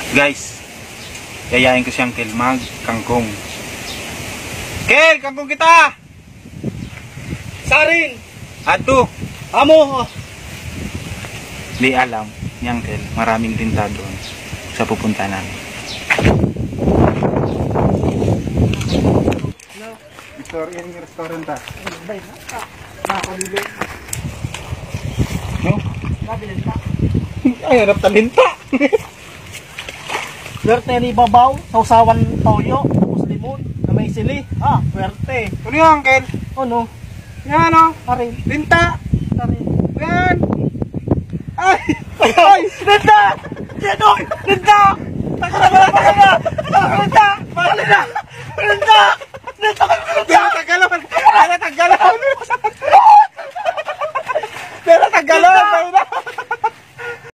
Guys, yayain ko siyang Kel mag kangkong. Kel, kangkong kita! Sarin! Ato! Amo! Di alam, niyang Kel, maraming tinta doon sa pupunta namin. Victoria yung restaurant ha? Nakakabili. No? Nabilinta. Ay, harap talinta! Swerte ni babaw, sausawan toyo, tapos limon, na may sili. Ah, swerte. Ano yung Kel? Ano? Yan o! Sarin. Tinta! Sarin. Yan! Ay! Ay! Linda! Sino? Linda! Linda! Linda! Linda! Natagalan! Natagalan!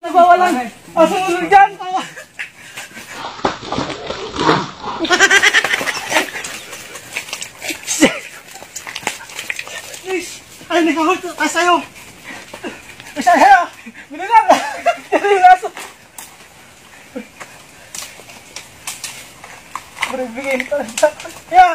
Nagwawalan! Asunod dyan! Ay, nagkakot ka sa'yo! Isa sa'yo! Binilang! Binilang! Binilang ka lang sa kanya!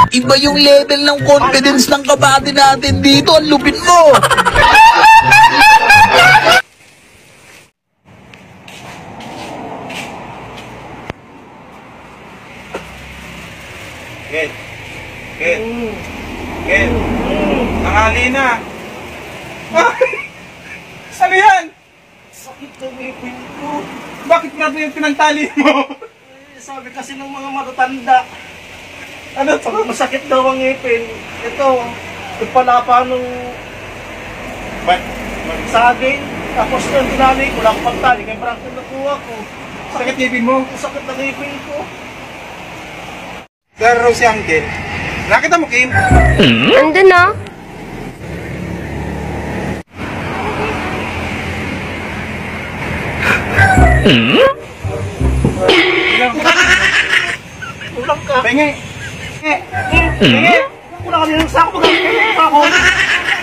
Iba yung level ng confidence ng kabady natin dito. Ang lupit mo! Kel! Kel! Kel! Tanghali na! Ano yan? Sakit ng ipin ko. Bakit nga ba yung pinantali mo? Sabi kasi ng mga matatanda, Ano to? masakit daw ang ipin. Ito, nagpalapa nung Ba't? saging. Tapos nung tinali ko lang pagtali, kaya parang nakuha ko. Sakit ngipin mo? Sakit ng ipin ko. Pero si Angel, nakita mo Kim? Andun na. Ulang ka. Pengi! Pengi! Wala kami ng sako. Sako.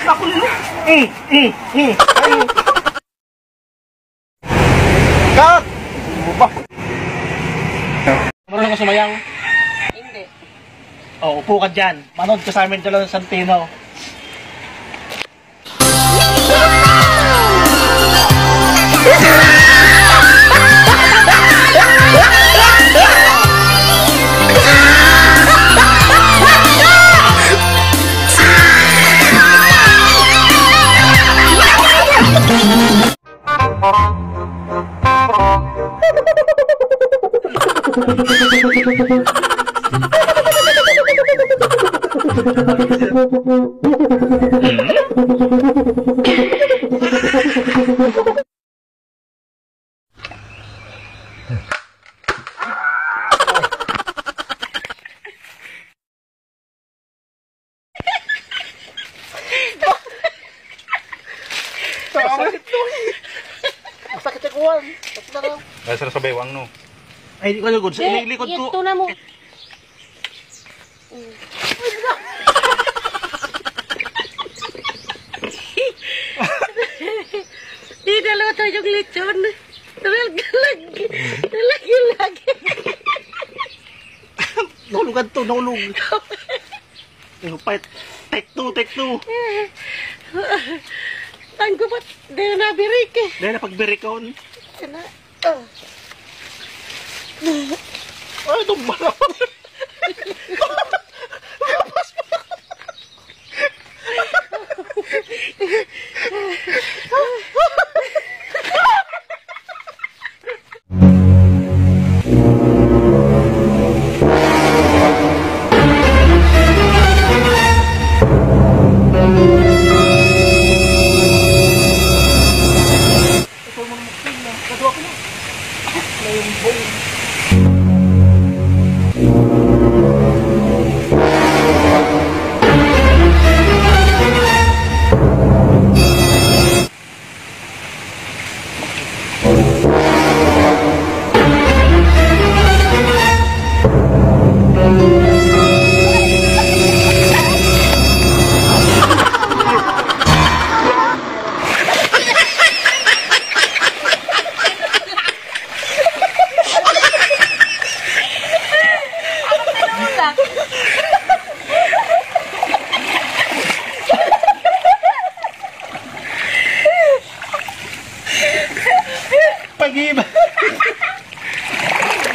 Sako nila. Cut! Marunong ka sumayaw? Hindi. O, upo ka dyan. Manood ka sa amin dyan sa Santino. Sakit sa kuwan. Nasa sa baywang no? Ay, di ko lugod. Sa ililikod ko. Ito na mo. yung lechon. Nalagi. Nahulugan to, nahulog. Take two. Tan ko ba't di na nabirik eh. Dahil na pagbirikon. Ay, tumba. Pag-iba.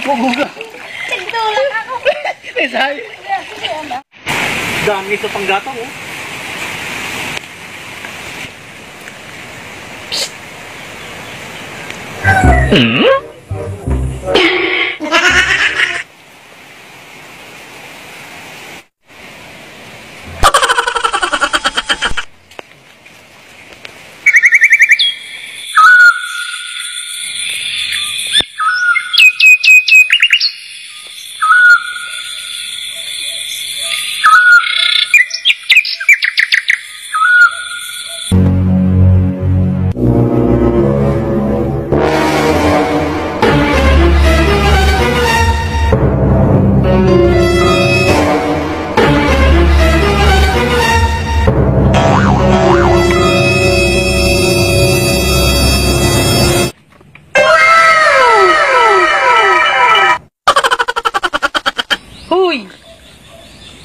Bubuga. Nagtulak ako. Isay. Dami ito pang gatong, oh.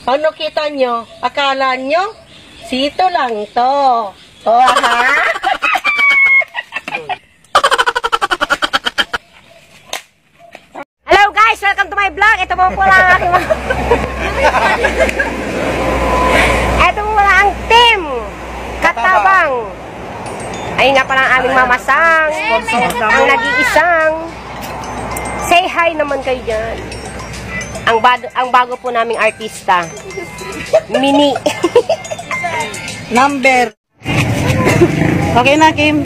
Ano kita nyo? Akala nyo? Sito lang to. O ha? Hello guys! Welcome to my vlog. Ito po pala ang aking ito po pala ang team Katabang. Ayun nga pala ang aming mamasang. Ang nag-iisang. Say hi naman kayo dyan. Ang bago po naming artista. Mini. Number. Okay na, Kim.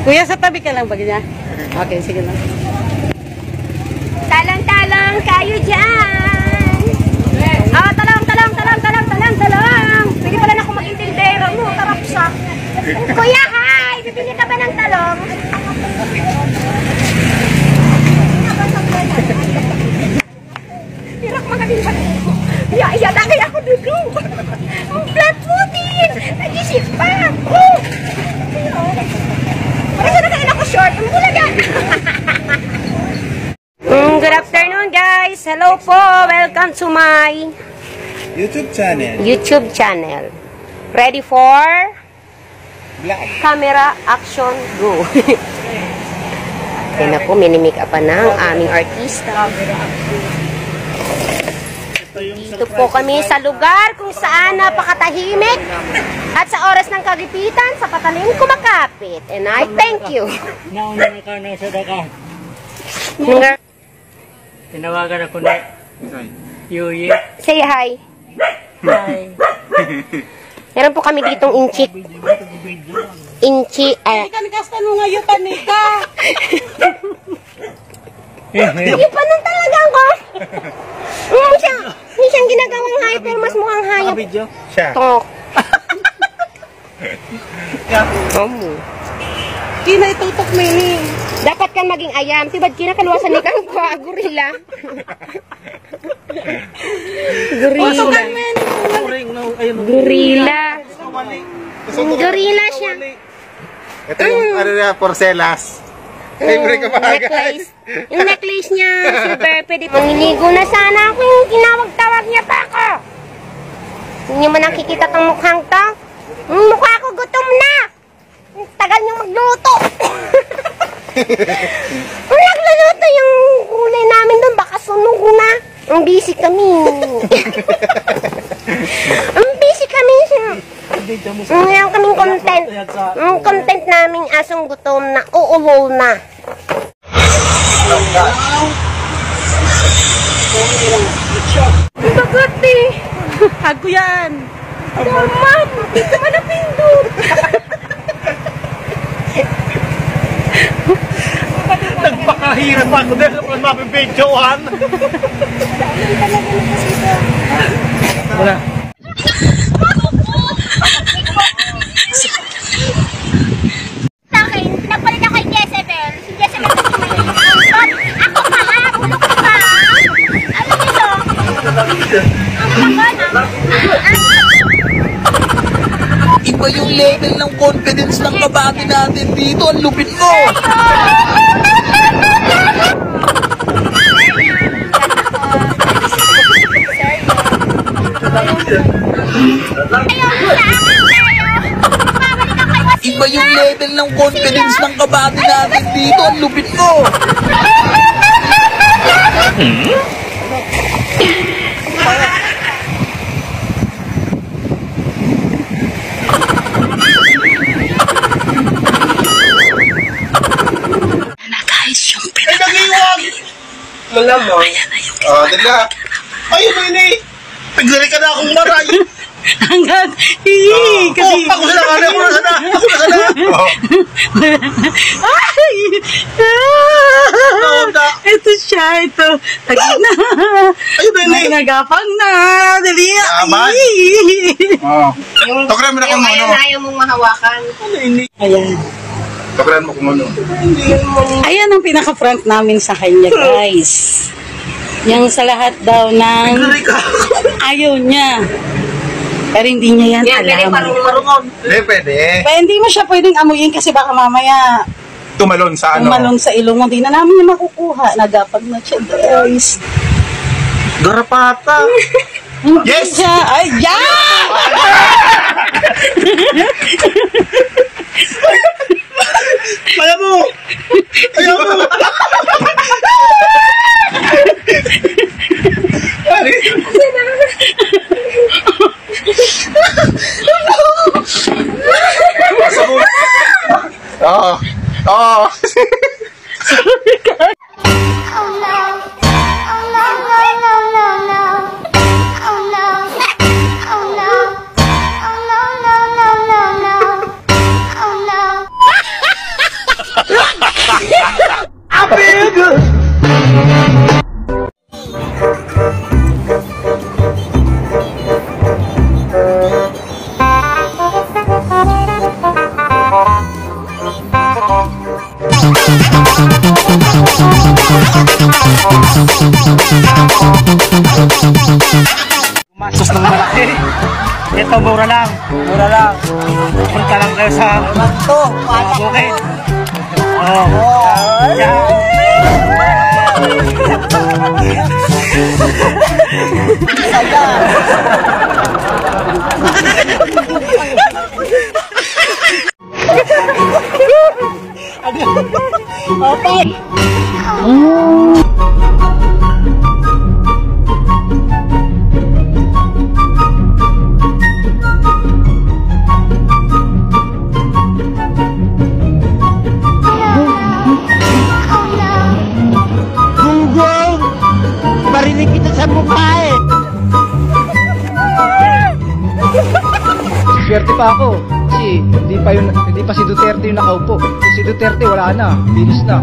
Kuya, sa tabi ka lang ba niya? Okay, sige lang. Talong-talong kayo dyan. Oh, talong. Pwede pala na ako mag-intindero. No, tarap siya. Kuya, hi! Bibili ka ba ng talong? Hirap magaling ba? Iya, tagay ako dito. Ang flat-footed. Nag-isip pa. Parang na kain ako short. Ang bulagan. Good afternoon, guys. Hello po. Welcome to my YouTube channel. Ready for camera action go. Kaya na po, minimake up ng aming artista. Dito po kami sa lugar kung saan napakatahimik at sa oras ng kagipitan sa patalim kumakapit. And I thank you. Nauna na ka na sa dagat. Tinawagan ako na Yuyi. Say hi. Hi. Meron po kami ditong inchi. Ikan kasta nung ngayon, tanika. Hindi pa nang talaga ko. Hindi siyang ginagawang hayop pero mas mukhang hayop. Siya. Tok. Kina itutok mo ini. Dapat kang maging ayam. Tibad kinakaluwasan ni kang gorilla. Pusukan mo yan. Gorilla. Gorilla siya. Ito yung ano na, porcelas. Favorite ko pa necklace. Yung necklace niya, silver, pwede. Maniligo na sana ako yung tinawag-tawag niya pa ako. Hindi mo nakikita tong mukhang to? Yung mukha ko gutom na. Ang tagal niyong magluto. Kung nagluluto yung kulay namin doon, baka sunog na. Ang busy kami. Ang busy kami. Ngayon kaming content. Ang content namin asong gutom na, uulol na. Bagat eh. Ako yan. Ma'am, dito ka na pindot. Nagpakahirap ako dahil ako mapipidyoan. Wala. Sa akin, pinagpalit ako kay Jezebel. Si Jezebel kasi may angkot. Ako pala, bulok ko pa. Ano dito? Ang tagal. Iba yung level ng confidence ng kabady natin dito. Ang lupit mo! Iba yung level ng confidence ng kabady natin dito. Ang lupit mo! Ay, nag-iwag! Wala mo. Dali na. Ayun na yun eh. Pagdali ka na akong maray. Hanggang, kasi... Ako na sana. Ako na sana. Ay! Ito siya, ito. Tagin na. Ayun na yun eh. Nagapang na. Dali. Yaman. Tokran mo na kung ano. Ayaw mong mahawakan. Ayan. Tokran mo kung ano. Ayan ang pinaka-front namin sa kanya, guys. Yang sa lahat daw ng ayaw niya. Pero hindi niya yan alam. Hindi, pwede. Pero hindi mo siya pwedeng amuyin kasi baka mamaya Tumalon sa ano. tumalon sa ilong mo. Hindi na namin niya makukuha. Nagapag na siya, guys. Garapata. Yes! Siya. Ay, yeah! Ayaw mo! Ayaw mo! Oo. Oo. Gumastos ng malaki. Ito, mura lang. Mura lang. Punta lang kayo sa mga bukid. Marinig kita sa mukha eh. Swerte pa ako kasi hindi pa si Duterte yung nakaupo. Kung si Duterte wala na, bilis na.